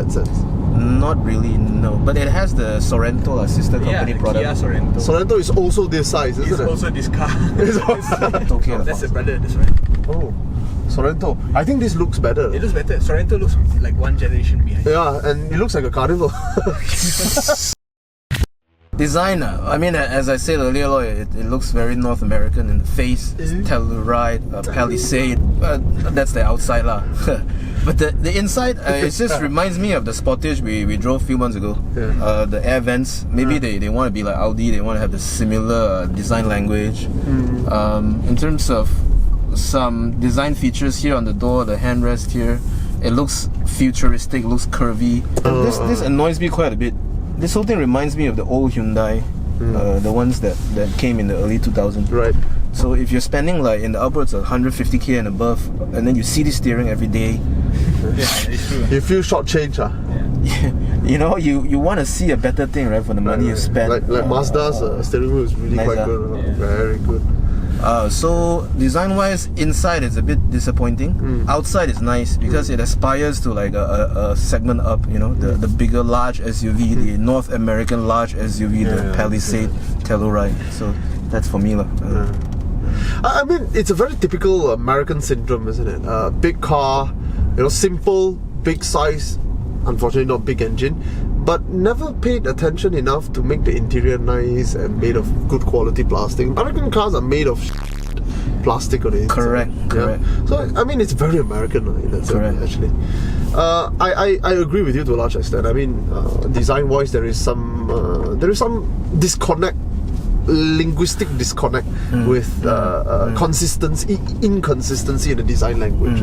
that sense? Not really, no. But it has the Sorento, a sister company product. Kia Sorento. Sorento is also this size, isn't it? It's also this car. It's okay. That's the brother, this one. Oh, Sorento. I think this looks better. It looks better. Sorento looks like one generation behind. Yeah, and it looks like a Carnival. Design, I mean, as I said earlier, it looks very North American in the face. It's Telluride, Palisade. That's the outside lah. But the inside, it just reminds me of the Sportage we drove a few months ago. Yeah. The air vents. Maybe they want to be like Audi. They want to have the similar design language. In terms of some design features here on the door, the handrest here, it looks futuristic, looks curvy. This annoys me quite a bit. This whole thing reminds me of the old Hyundai, the ones that came in the early 2000s. Right. So if you're spending like in the upwards of 150k and above, and then you see this steering every day, Yeah, it's true. You feel shortchanged, you know, you want to see a better thing, right, for the money you spend. Like Mazda's steering wheel is really nice, quite good. Very good. So design-wise, inside is a bit disappointing. Outside is nice because it aspires to like a segment up. You know, the bigger large SUV, the North American large SUV, the Palisade, Telluride. So that's for me lah. I mean, it's a very typical American syndrome, isn't it? Big car, you know, simple, big size, unfortunately not big engine, but never paid attention enough to make the interior nice and made of good quality plastic. American cars are made of plastic on the inside. Correct. So I mean, it's very American in that sense, actually. I agree with you to a large extent. I mean, design-wise, there is some disconnect. Linguistic disconnect with consistency, inconsistency in the design language.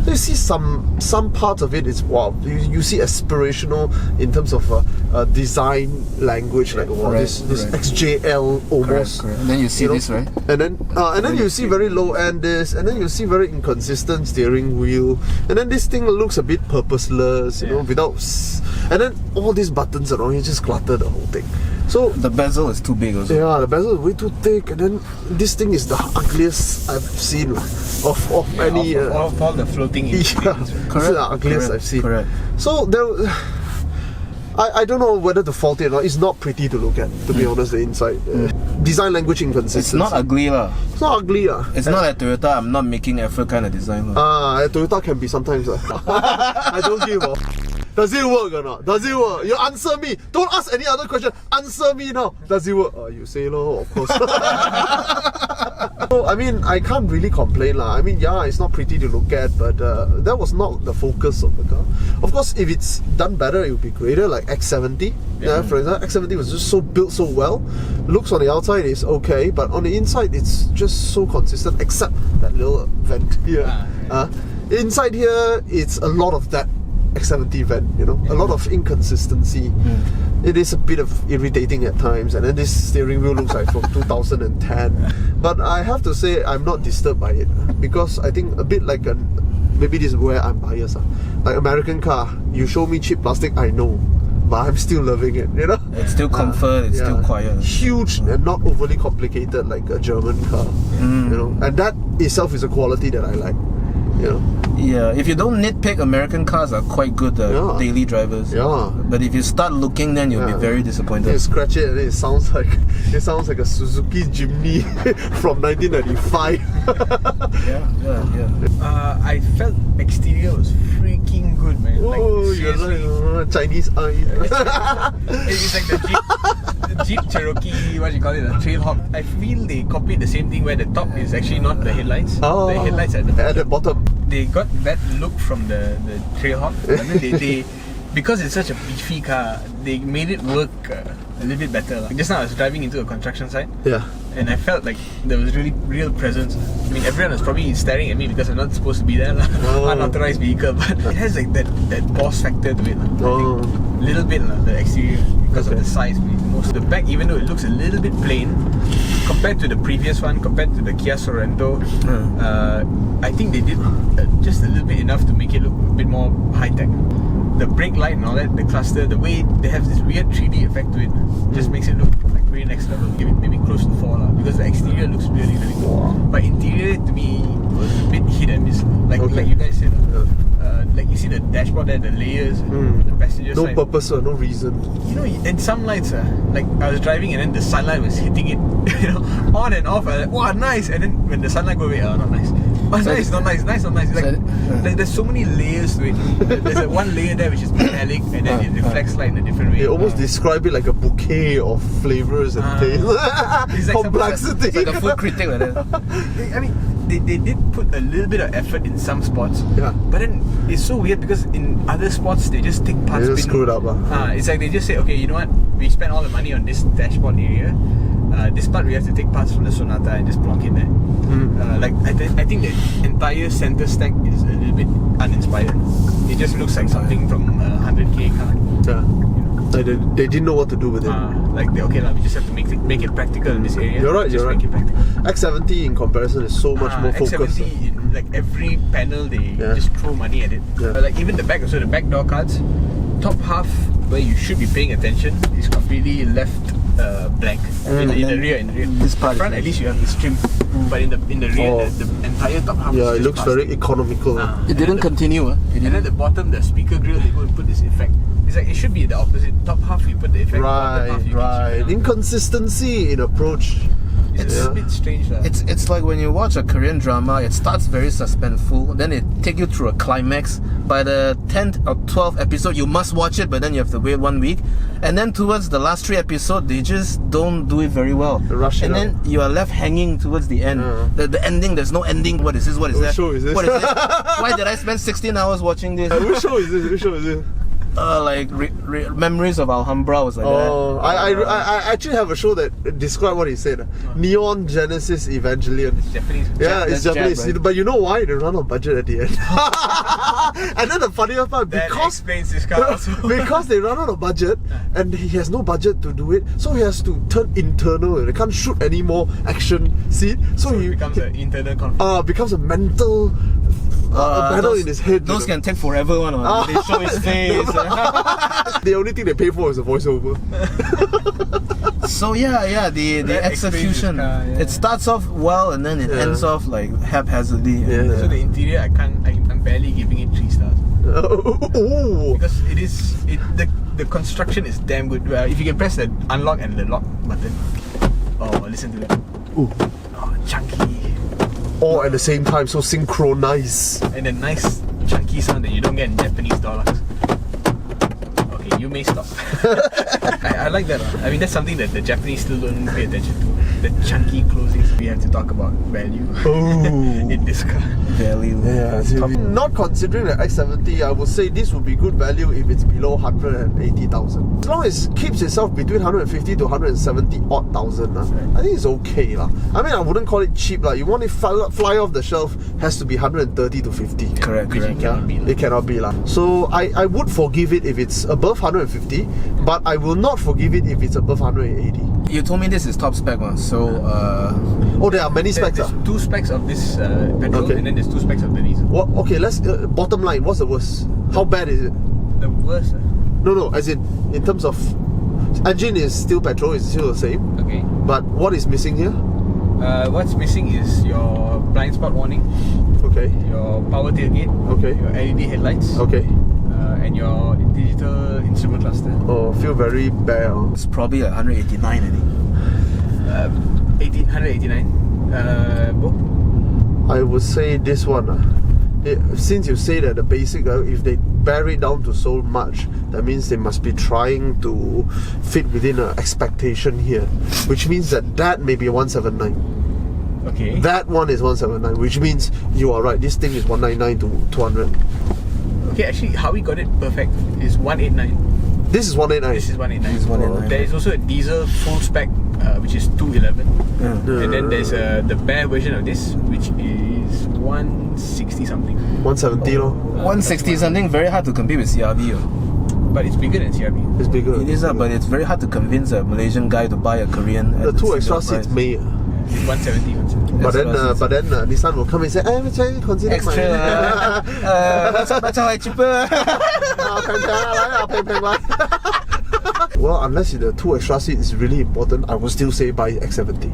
So you see some parts of it is wow. You see aspirational in terms of design language, like this XJL almost. Correct. And then you see this, right? And then you see very low end this, and then you see very inconsistent steering wheel, and then this thing looks a bit purposeless, you know, without. And then all these buttons around, you just clutter the whole thing. So the bezel is too big also. Yeah, the bezel is way too thick, and then this thing is the ugliest I've seen of any. Of all the floating instruments. Correct. This is the ugliest I've seen. Correct. So there, I don't know whether to fault it or not. It's not pretty to look at, to be honest. The inside, design language inconsistency. It's not ugly lah. It's not ugly It's not like Toyota. I'm not making effort kind of design lah. Toyota can be sometimes. I don't give a. Does it work or not? Does it work? You answer me. Don't ask any other question. Answer me now. Does it work? You say no, of course. So, I mean, I can't really complain lah. I mean, yeah, it's not pretty to look at, but that was not the focus of the car. Of course, if it's done better, it would be greater. Like X70, for example, X70 was just so built so well. Looks on the outside is okay, but on the inside, it's just so consistent. Except that little vent here. Inside here, it's a lot of that X70 vent, you know, a lot of inconsistency. It is a bit of irritating at times, and then this steering wheel looks like from 2010. But I have to say, I'm not disturbed by it because I think a bit like maybe this is where I'm biased. Like American car, you show me cheap plastic, I know, but I'm still loving it. You know, it's still comfort. It's still quiet. Huge and not overly complicated like a German car. You know, and that itself is a quality that I like. You know. Yeah, if you don't nitpick, American cars are quite good daily drivers. Yeah. But if you start looking, then you'll be very disappointed. You scratch it and it sounds like a Suzuki Jimny from 1995. Yeah. I felt exterior was freaking good, man. Oh, you're like Chinese eye. It's like the Jeep Cherokee, what do you call it, a Trailhawk. I feel they copied the same thing where the top is actually not the headlights. Oh, the headlights at the bottom. They got that look from the Trailhawk, and then they because it's such a beefy car, they made it work a little bit better. Just now I was driving into a construction site, and I felt like there was really real presence. I mean, everyone was probably staring at me because I'm not supposed to be there, unauthorized vehicle, but it has like that boss factor to it. I think little bit the exterior because of the size. Most of the back, even though it looks a little bit plain compared to the previous one, compared to the Kia Sorento, I think they did just a little bit enough to make it look a bit more high tech. The brake light and all that, the cluster, the way they have this weird 3D effect to it, just makes it look like very next level. Give it maybe close to 4 because the exterior looks really, really good. But interior to me was a bit hit and miss. Like you guys said, like you see the dashboard there, the layers, the passenger No side. purpose or no reason. You know, and some lights, like I was driving and then the sunlight was hitting it, you know, on and off. I was like, wow, nice. And then when the sunlight go away, not nice. Oh, nice, not nice, nice, not nice. Like, there's so many layers to it. There's one layer there which is metallic, and then it reflects light in a different way. They almost describe it like a bouquet of flavors and things. It's like Complexity. It's like a food critic like that. I mean, they did put a little bit of effort in some spots. Yeah. But then it's so weird because in other spots they just take parts. They just screwed up. It's like they just say, okay, you know what? We spent all the money on this dashboard area. This part we have to take parts from the Sonata and just plonk it there. Like I think the entire center stack is a little bit uninspired. It just looks like something from a 100k car. Yeah. They didn't know what to do with it. Like we just have to make it practical in this area. You're right. Make it practical. X70 in comparison is so much more focused. X70, like every panel they just throw money at it. Like even the back, so the back door cards, top half where you should be paying attention is completely left blank. In the rear. This part front, at least you have this trim, but in the rear, the entire top half. Yeah, is it looks plastic. very economical. It didn't continue. And then the bottom, the speaker grill, they go and put this effect. It's like it should be the opposite. Top half you put the effect. Bottom half you Right. Inconsistency in approach. It's a bit strange. It's like when you watch a Korean drama, it starts very suspenseful, then it take you through a climax. By the 10th or 12th episode, you must watch it, but then you have to wait 1 week. And then towards the last 3 episodes, they just don't do it very well. They rush it and then you are left hanging towards the end. The ending, there's no ending. What is this? What is that? Which show is this? What is this? Why did I spend 16 hours watching this? Which show is this? Which show is this? Like Memories of Alhambra was like that. I actually have a show that described what he said. Neon Genesis Evangelion. It's Japanese. Yeah, it's Japanese. Jap, right? But you know why? They run on budget at the end. And then the funniest part, That because explains this car also. because they run out of budget and he has no budget to do it, so he has to turn internal. They can't shoot any more action scene. So he it becomes an internal conflict. becomes a mental battle in his head. Those can take forever. They show his face. The only thing they pay for is the voiceover. So the That execution, explains this car, it starts off well and then it ends off like haphazardly. Yeah. So the interior, I'm barely giving it 3 stars Oh, because the construction is damn good. If you can press the unlock and the lock button, listen to that. Ooh. Chunky, all at the same time, so synchronized. and a nice chunky sound that you don't get in Japanese door locks. Okay, you may stop. I like that. I mean, that's something that the Japanese still don't pay attention to. The chunky closings. We have to talk about value in this car. Value. Yeah, not considering the X70, I would say this would be good value if it's below 180,000. As long as it keeps itself between 150 to 170 odd thousand, I think it's okay. I mean, I wouldn't call it cheap. You want it fly off the shelf, has to be 130 to 50. Correct. Which it cannot be. It cannot be. So I would forgive it if it's above 150, but I will not forgive it if it's above 180. You told me this is top spec one, so there are many specs. There's 2 specs of this petrol, and then there's 2 specs of the diesel. What? Okay, let's bottom line. What's the worst? How bad is it? The worst. No. As in terms of engine is still petrol, it's still the same. Okay. But what is missing here? What's missing is your blind spot warning, Okay. your power tailgate, Okay. your LED headlights, Okay. and your digital instrument cluster. Oh, feel very bad. it's probably like 189, I think. 189. I would say this one. Since you say that the basic, if they bear it down to so much, that means they must be trying to fit within an expectation here, which means that may be 179. Okay. That one is 179, which means you are right. This thing is 199 to 200. Okay, actually, how we got it perfect is 189. This is 189. This is 189. This is 189. There is also a diesel full spec, which is 211. And then there's the bare version of this, which is 160 something. 170 lor. 160 something, very hard to compete with CRV. But it's bigger than CRV. It's bigger. It is, but it's very hard to convince a Malaysian guy to buy a Korean. The at 2 a extra similar seats price. may. It's 170. But then Nissan will come and say, which I consider Extra. What's how cheaper? Well, unless the 2 extra seats is really important, I will still say buy X70.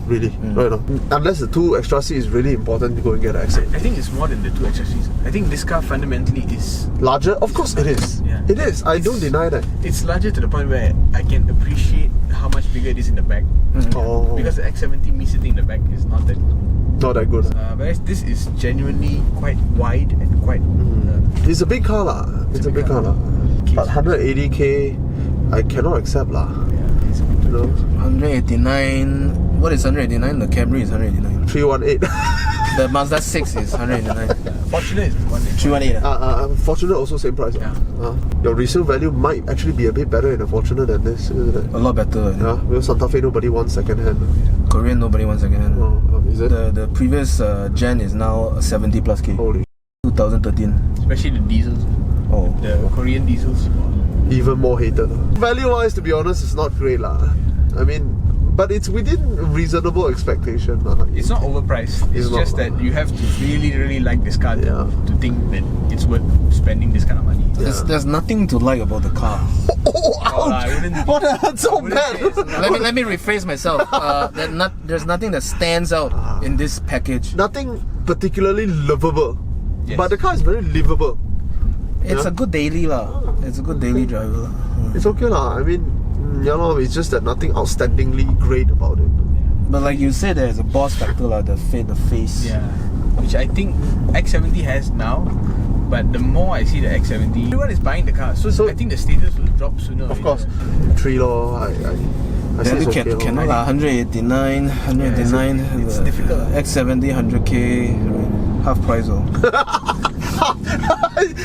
Really, right now. Unless the 2 extra seats is really important to go and get an X70. I think it's more than the 2 extra seats. I think this car fundamentally is larger. Of course, it is. Yeah. It is. I don't deny that. It's larger to the point where I can appreciate how much bigger it is in the back. Oh, Because the X70, me sitting in the back is not that good. not that good. Whereas this is genuinely quite wide and quite. It's a big car lah. It's a big car lah. But 180k, I cannot accept lah. Yeah, it's a bit You know, 189. What is 189? The Camry is 189. 318. The Mazda 6 is 189. Fortunate is 318. Fortuner also same price. Yeah. Your resale value might actually be a bit better in a Fortuner than this, isn't it? A lot better. Yeah, because Santa Fe nobody wants second hand. Korean, nobody wants second hand. Is it? The previous gen is now 70 plus K. Holy. 2013. Especially the diesels. Oh. The Korean diesels. Even more hated. Value wise, to be honest, it's not great lah. I mean, but it's within reasonable expectation. It's not overpriced. It's not, just that you have to really like this car to think that it's worth spending this kind of money. There's nothing to like about the car. Ouch! What that's so bad. Let me rephrase myself. There's nothing that stands out in this package. Nothing particularly lovable, Yes. but the car is very livable. It's a good daily lah. It's a good daily driver. It's okay lah. I mean, it's just that nothing outstandingly great about it. But like you said, there's a boss factor lah. The face. Yeah, which I think X70 has now. But the more I see the X70, everyone is buying the car. So I think the status will drop sooner. Of course, 3 lor. I say it's okay. Cannot lah. 189. It's difficult. X70, 100k, half price oh.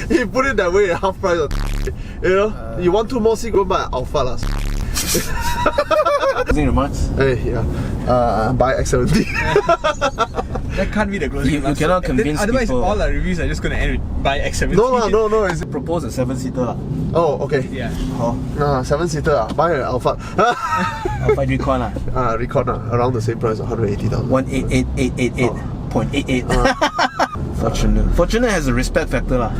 He put it that way, half price. You know, you want 2 more seats, go buy Alpha lah. Closing remarks? Hey, buy X70. That can't be the closing You remarks. cannot convince otherwise, people. all our reviews are just going to end with buy X70. No. Is it? Propose a 7-seater lah. Oh, okay. Yeah. 7-seater. Buy an Alpha. Alpha Recon lah. Recon around the same price, 180,000. 188,888.88. Fortuner has a respect factor lah.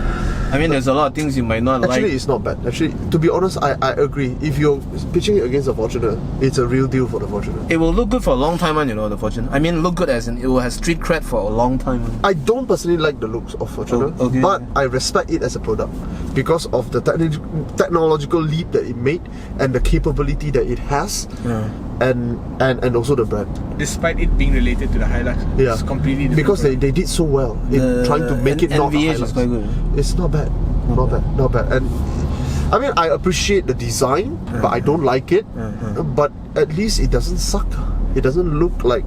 I mean, there's a lot of things you might not Actually, like. it's not bad. Actually, to be honest, I agree. If you're pitching it against a Fortuner, it's a real deal for the Fortuner. It will look good for a long time, the Fortuner. I mean, look good as in it will have street cred for a long time. I don't personally like the looks of Fortuner, okay. but I respect it as a product because of the technological leap that it made and the capability that it has, and also the brand. Despite it being related to the Hilux, it's completely different. Because they did so well in trying to make it not a NVH Hilux. is quite good. It's not bad. Not bad. And I mean, I appreciate the design, but I don't like it. But at least it doesn't suck. It doesn't look like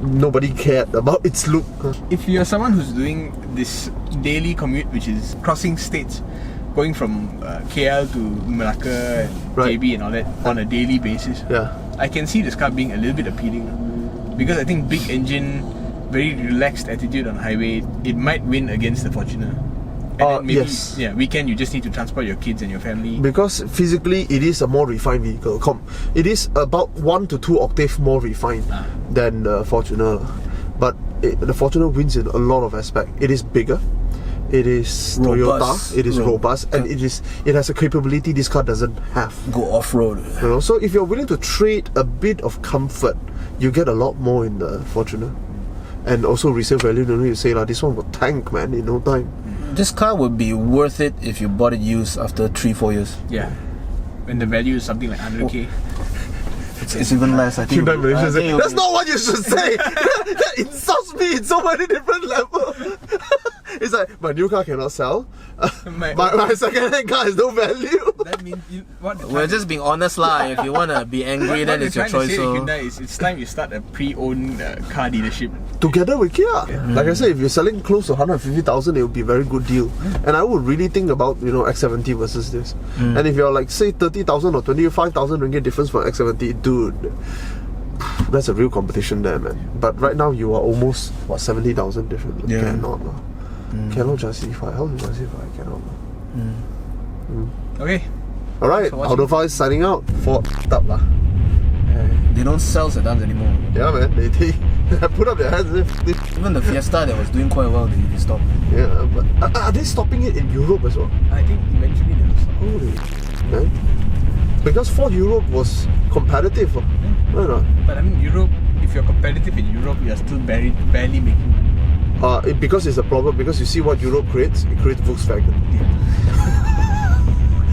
nobody cared about its look. If you're someone who's doing this daily commute, which is crossing states, going from KL to Malacca, JB and all that on a daily basis, I can see this car being a little bit appealing. Because I think big engine, very relaxed attitude on highway, it might win against the Fortuner. And then maybe, yes. Weekend you just need to transport your kids and your family. Because physically it is a more refined vehicle. It is about 1 to 2 octave more refined than the Fortuner. But the Fortuner wins in a lot of aspects. It is bigger. It is robust. Toyota. It is robust, and it has a capability this car doesn't have. Go off-road. So if you're willing to trade a bit of comfort, you get a lot more in the Fortuner. And also resale value, no need to say this one will tank, man, in no time. This car would be worth it if you bought it used after 3-4 years. Yeah. When the value is something like 100k. It's even less, I think. Hyundai Malaysia say, that's not what you should say. That insults me in so many different levels. It's like, my new car cannot sell. My second-hand car has no value. That means we're just being honest lah. If you want to be angry, then it's your choice. So Hyundai is it's time you start a pre-owned car dealership together with Kia. Like I said, if you're selling close to 150,000, it would be a very good deal. And I would really think about X70 versus this. And if you're like say 30,000 or 25,000 ringgit difference for X70, dude, that's a real competition there, man. But right now you are almost 70,000 different. Cannot. Cannot justify. How to justify? Cannot. Okay. Alright, Autophiles signing out. Up lah. They don't sell sedans anymore. Yeah, man. They put up their hands. Even the Fiesta that was doing quite well, they stopped. Yeah, but are they stopping it in Europe as well? I think eventually they will stop. Holy man. Because Ford Europe was competitive. Why not? But I mean, Europe, if you're competitive in Europe, you're still barely making money. Because it's a problem, because you see what Europe creates, it creates Volkswagen.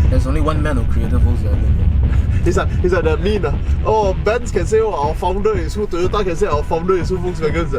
There's only one man who created Volkswagen. It's like the meme. Oh, Benz can say, oh, our founder is who, Toyota can say our founder is who, Volkswagen is.